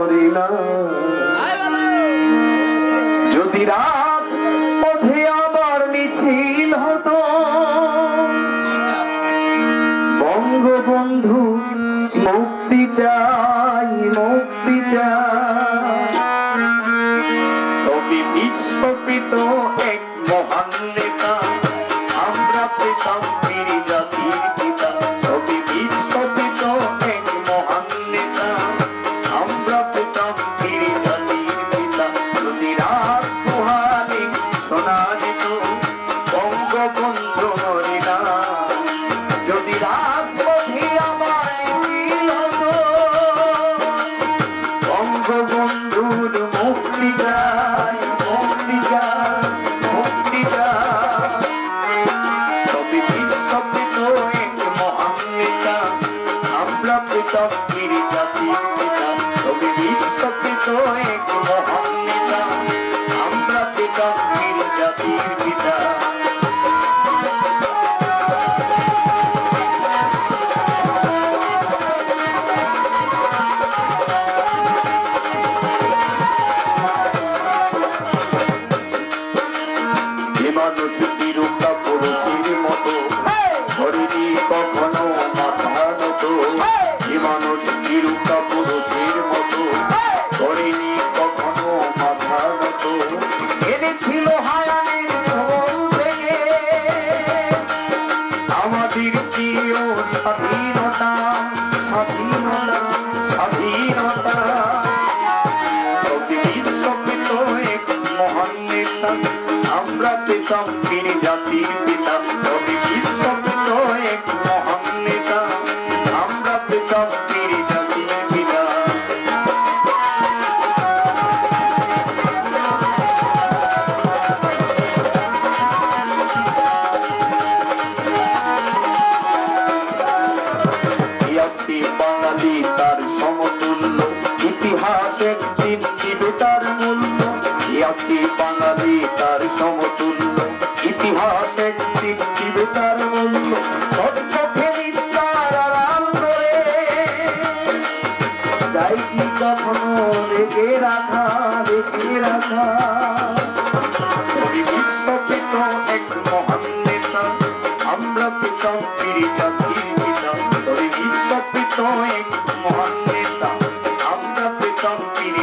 মরি না। যদি রাত পথে আবার মিছিল হতো বঙ্গবন্ধু মুক্তি চাই মুক্তি চাই, তবে বিশ্বকৃত এক মহান নেতা আমরা পেতাম বীর জাতির পিতা। তবে বিশ্বকৃত এক মহান নেতা আমরা পেতাম বীর জাতির পিতা। যদি রাত পোহালে শোনা যেত বঙ্গবন্ধু মরি না। যদি রাজপথে আমার মিছিল হতো বঙ্গবন্ধুর মুক্তি চাই মুক্তি চাই মুক্তি চাই, তবে বিশ্বকৃত এক মহান নেতা আমরা পেতাম বীর জাতির পিতা। তবে বিশ্বকৃত এক মহান নেতা আমরা পেতাম বীর জাতির পিতা। মানুষ তিরুকা পুরুষের মতো করিনি কখনো মাথা নত। মানুষ তিরুকা পুরুষের মতো করিনি কখনো মাথা নত। এনেছিল হারানের ঢোল থেকে আমাদের প্রিয় স্বাধীনতা স্বাধীনতা স্বাধীনতা। তবে বিশ্বকৃত এক মহান নেতা আমরা পেতাম বীর জাতির পিতা। তবে বিশ্বকৃত এক মহান নেতা আমরা পেতাম বীর জাতির পিতা। বাঙালি তার সমতুল্য ইতিহাস একদিন দিবে তার মূল্য। বাঙালি তার সমতুল্য ইতিহাস একদিন দিবে তার মূল্য। চোখে মিথ্যার আড়াল করে যাই কি কখনো রেখে রাখা রেখে রাখা। বিশ্বকৃত এক মহান নেতা আমরা পেতাম বীর জাতির পিতা। তবে বিশ্বকৃত এক মহান নেতা আমরা পেতাম বীর